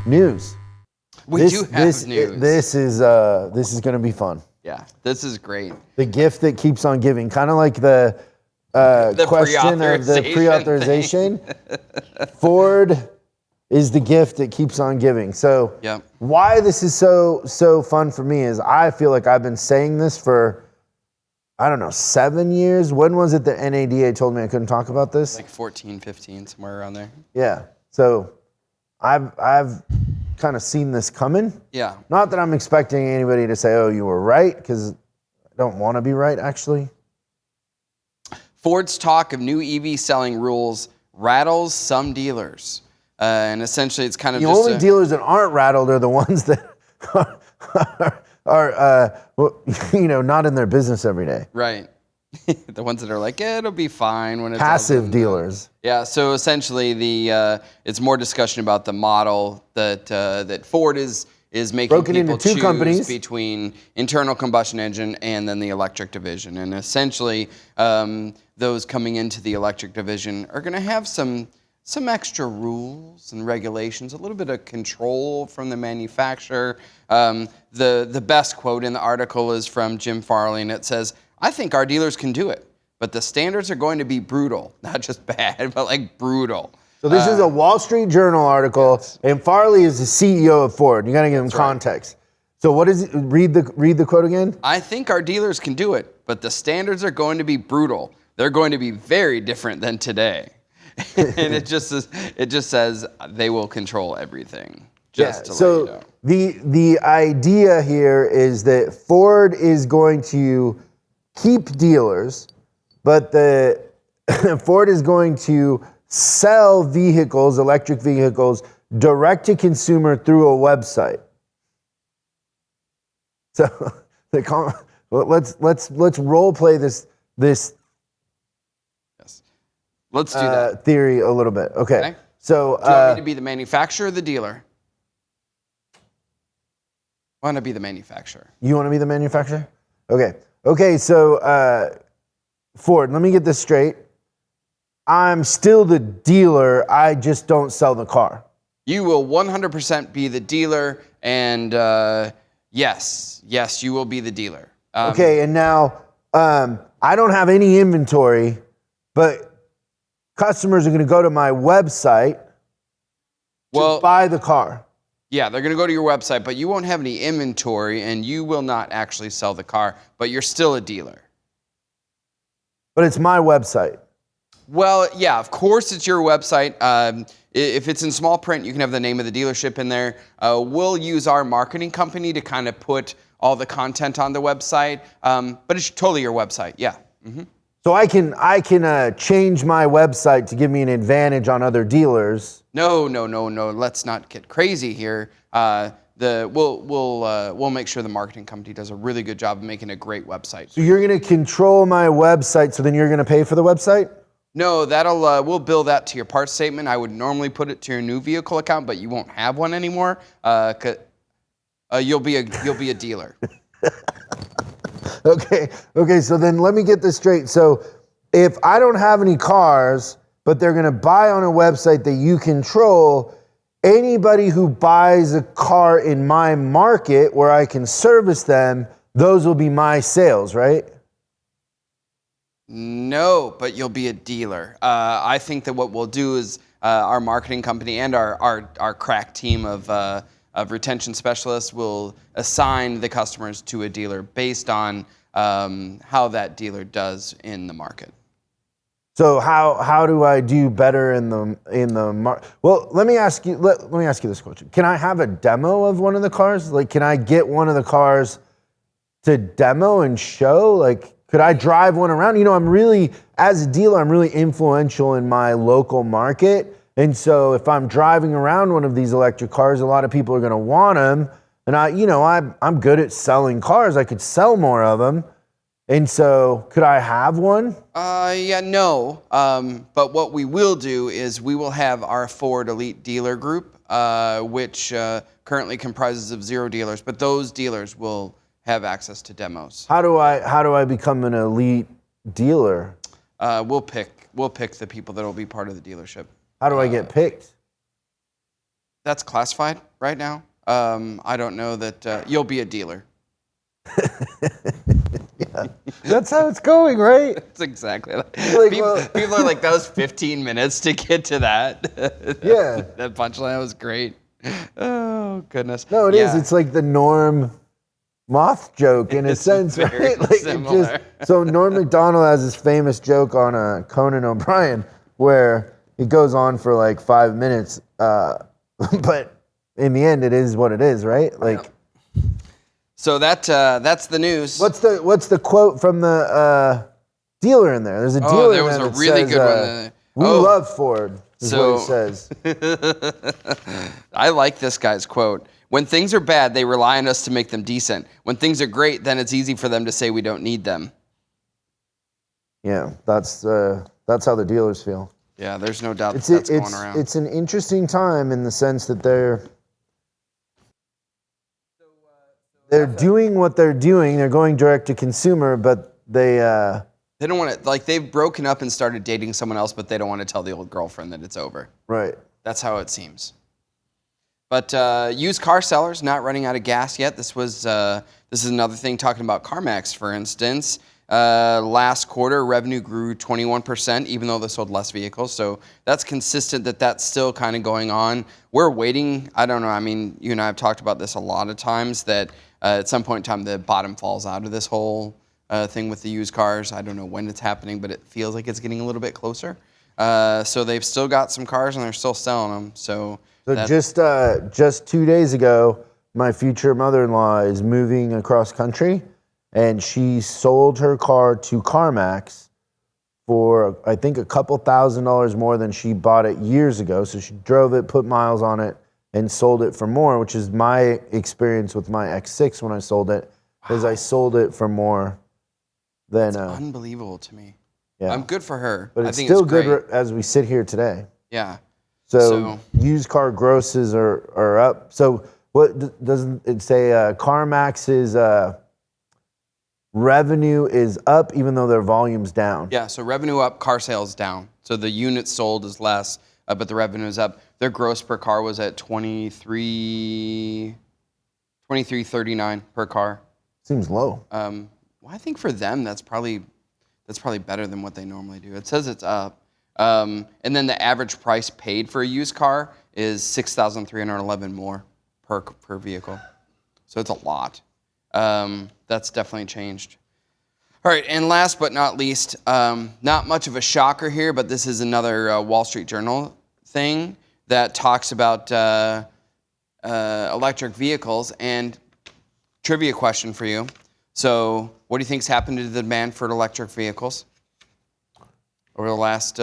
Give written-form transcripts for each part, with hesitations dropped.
news. We do have news. This is going to be fun. Yeah, this is great. The gift that keeps on giving, kind of like the question of the pre-authorization. Ford is the gift that keeps on giving. So why this is so fun for me is I feel like I've been saying this for, I don't know, 7 years. When was it that NADA told me I couldn't talk about this? Like 14, 15, somewhere around there. Yeah. So I've kind of seen this coming. Yeah. Not that I'm expecting anybody to say, oh, you were right, because I don't want to be right, actually. Ford's talk of new EV selling rules rattles some dealers. And essentially it's kind of the only dealers that aren't rattled are the ones that are not in their business every day. Right. The ones that are like, yeah, it'll be fine when it's passive dealers. Yeah. So essentially, it's more discussion about the model that Ford is making broken people into two choose companies between internal combustion engine and then the electric division, and essentially those coming into the electric division are going to have some extra rules and regulations, a little bit of control from the manufacturer. The best quote in the article is from Jim Farley, and it says, I think our dealers can do it, but the standards are going to be brutal. Not just bad, but like brutal. So this is a Wall Street Journal article, yes. And Farley is the CEO of Ford. You got to give him context. Right. So what is it? Read the quote again. I think our dealers can do it, but the standards are going to be brutal. They're going to be very different than today. And it just says they will control everything. Just to let you know. The idea here is that Ford is going to keep dealers, but Ford is going to sell vehicles, electric vehicles, direct to consumer through a website. So let's role play this. Yes, let's do that theory a little bit. Okay. So do you want me to be the manufacturer or the dealer? I want to be the manufacturer. You want to be the manufacturer? Okay, so Ford, let me get this straight. I'm still the dealer, I just don't sell the car. You will 100% be the dealer, and yes, you will be the dealer. Okay, and now I don't have any inventory, but customers are going to go to my website to buy the car. Yeah, they're going to go to your website, but you won't have any inventory, and you will not actually sell the car, but you're still a dealer. But it's my website. Well, yeah, of course it's your website. If it's in small print, you can have the name of the dealership in there. We'll use our marketing company to kind of put all the content on the website, but it's totally your website, yeah. Mm-hmm. So I can change my website to give me an advantage on other dealers. No. Let's not get crazy here. We'll make sure the marketing company does a really good job of making a great website. So you're going to control my website, so then you're going to pay for the website? No, we'll bill that to your parts statement. I would normally put it to your new vehicle account, but you won't have one anymore. You'll be a dealer. Okay, so then let me get this straight. So if I don't have any cars, but they're going to buy on a website that you control, anybody who buys a car in my market where I can service them, those will be my sales, right? No, but you'll be a dealer. I think that what we'll do is our marketing company and our crack team of retention specialists will assign the customers to a dealer based on how that dealer does in the market. So how do I do better in the market? Well, let me ask you this question. Can I have a demo of one of the cars? Like, can I get one of the cars to demo and show? Like, could I drive one around? As a dealer, I'm really influential in my local market. And so if I'm driving around one of these electric cars, a lot of people are going to want them. And I'm good at selling cars. I could sell more of them. And so could I have one? No. But what we will do is we will have our Ford Elite Dealer Group, which currently comprises of 0 dealers. But those dealers will have access to demos. How do I become an elite dealer? We'll pick the people that will be part of the dealership. How do I get picked? That's classified right now. I don't know that you'll be a dealer. Yeah, that's how it's going, right? That's exactly. Well, People are like, that was 15 minutes to get to that. Yeah. That punchline was great. Oh goodness. No, it is. Yeah. It's like the Norm Moth joke in a It's sense, very right? Like similar. so Norm Macdonald has this famous joke on Conan O'Brien where it goes on for like 5 minutes, but in the end, it is what it is, right? Like, So that's the news. what's the quote from the dealer in there? There's a dealer. There in was there a that really says, good one. We love Ford. Is what So- he says. I like this guy's quote. When things are bad, they rely on us to make them decent. When things are great, then it's easy for them to say we don't need them. Yeah, that's how the dealers feel. Yeah, there's no doubt It's that's going around. it's an interesting time in the sense that they're doing what they're doing. They're going direct to consumer, but they don't want to, like, they've broken up and started dating someone else, but they don't want to tell the old girlfriend that it's over. right. That's how it seems. But used car sellers not running out of gas yet. This is another thing talking about CarMax, for instance. Last quarter, revenue grew 21%, even though they sold less vehicles. So that's consistent that's still kind of going on. We're waiting. I don't know. I mean, you and I have talked about this a lot of times, that at some point in time, the bottom falls out of this whole thing with the used cars. I don't know when it's happening, but it feels like it's getting a little bit closer. So they've still got some cars, and they're still selling them. So just 2 days ago, my future mother-in-law is moving across country, and she sold her car to CarMax for, I think, a couple $1,000s more than she bought it years ago. So she drove it, put miles on it, and sold it for more, which is my experience with my X6 when I sold it, is I sold it for more than... It's unbelievable to me. Yeah. I'm good for her. But I it's think still it's great. good as we sit here today. Yeah. So used car grosses are up. So what doesn't it say? CarMax's revenue is up, even though their volume's down. Yeah, so revenue up, car sales down. So the units sold is less, but the revenue is up. Their gross per car was at $23.39 per car. Seems low. Well, I think for them that's probably better than what they normally do. It says it's up. And then the average price paid for a used car is $6,311 more per vehicle. So it's a lot. That's definitely changed. All right, and last but not least, not much of a shocker here, but this is another Wall Street Journal thing that talks about electric vehicles. And trivia question for you. So what do you think's happened to the demand for electric vehicles over the last,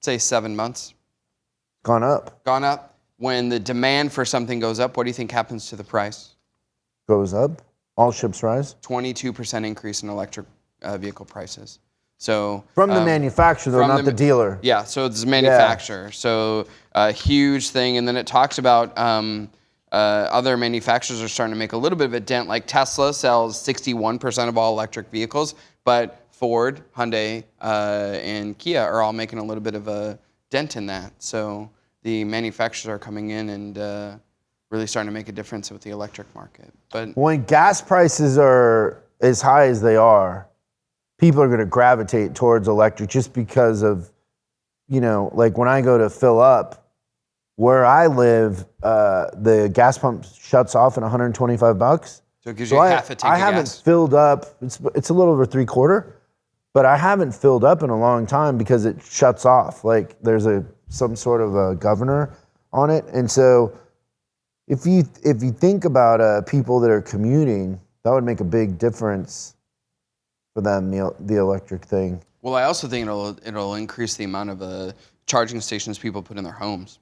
say, 7 months? Gone up. Gone up. When the demand for something goes up, what do you think happens to the price? Goes up. All ships rise. 22% increase in electric vehicle prices. So From the manufacturer, though, not the dealer. Yeah, so it's the manufacturer. So a huge thing. And then it talks about other manufacturers are starting to make a little bit of a dent. Like Tesla sells 61% of all electric vehicles, but Ford, Hyundai, and Kia are all making a little bit of a dent in that. So the manufacturers are coming in and really starting to make a difference with the electric market. But when gas prices are as high as they are, people are going to gravitate towards electric just because of, like when I go to fill up, where I live, the gas pump shuts off at $125. So it gives you half a tank I of haven't gas. filled up. It's a little over 3/4, but I haven't filled up in a long time because it shuts off. Like there's some sort of a governor on it, and so if you think about people that are commuting, that would make a big difference for them. The electric thing. Well, I also think it'll increase the amount of charging stations people put in their homes.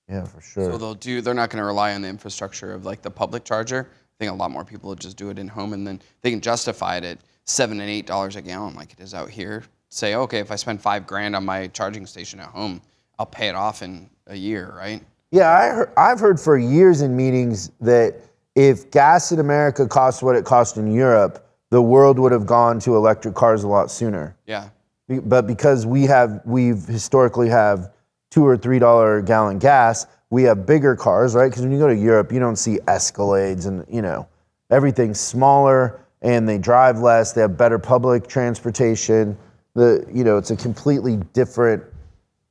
Yeah, for sure. So they're not going to rely on the infrastructure of like the public charger. I think a lot more people will just do it in home, and then they can justify it at $7 and $8 a gallon, like it is out here. Say, okay, if I spend $5,000 on my charging station at home, I'll pay it off in a year, right? Yeah, I've heard for years in meetings that if gas in America cost what it cost in Europe, the world would have gone to electric cars a lot sooner. Yeah. But because we've historically have $2 or $3 a gallon gas, we have bigger cars, right? Because when you go to Europe, you don't see Escalades and, you know, everything's smaller and they drive less. They have better public transportation. You know, it's a completely different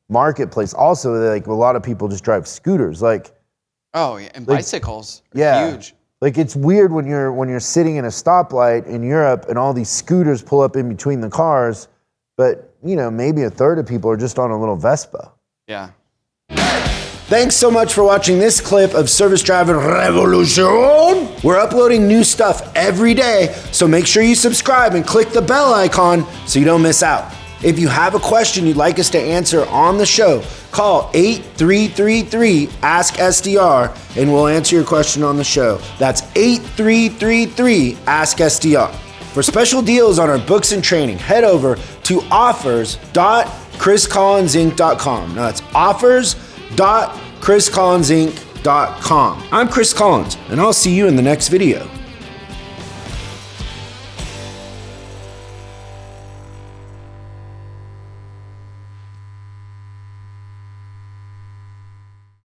marketplace. Also, like a lot of people just drive scooters. Like, oh yeah, and bicycles are yeah, huge. Like it's weird when you're sitting in a stoplight in Europe and all these scooters pull up in between the cars, but you know, maybe a third of people are just on a little Vespa. Yeah. Thanks so much for watching this clip of Service Driver Revolution. We're uploading new stuff every day, so make sure you subscribe and click the bell icon so you don't miss out. If you have a question you'd like us to answer on the show, call 8333-ASK-SDR and we'll answer your question on the show. That's 8333-ASK-SDR. For special deals on our books and training, head over to offers.chriscollinsinc.com. Now that's offers.chriscollinsinc.com. I'm Chris Collins, and I'll see you in the next video.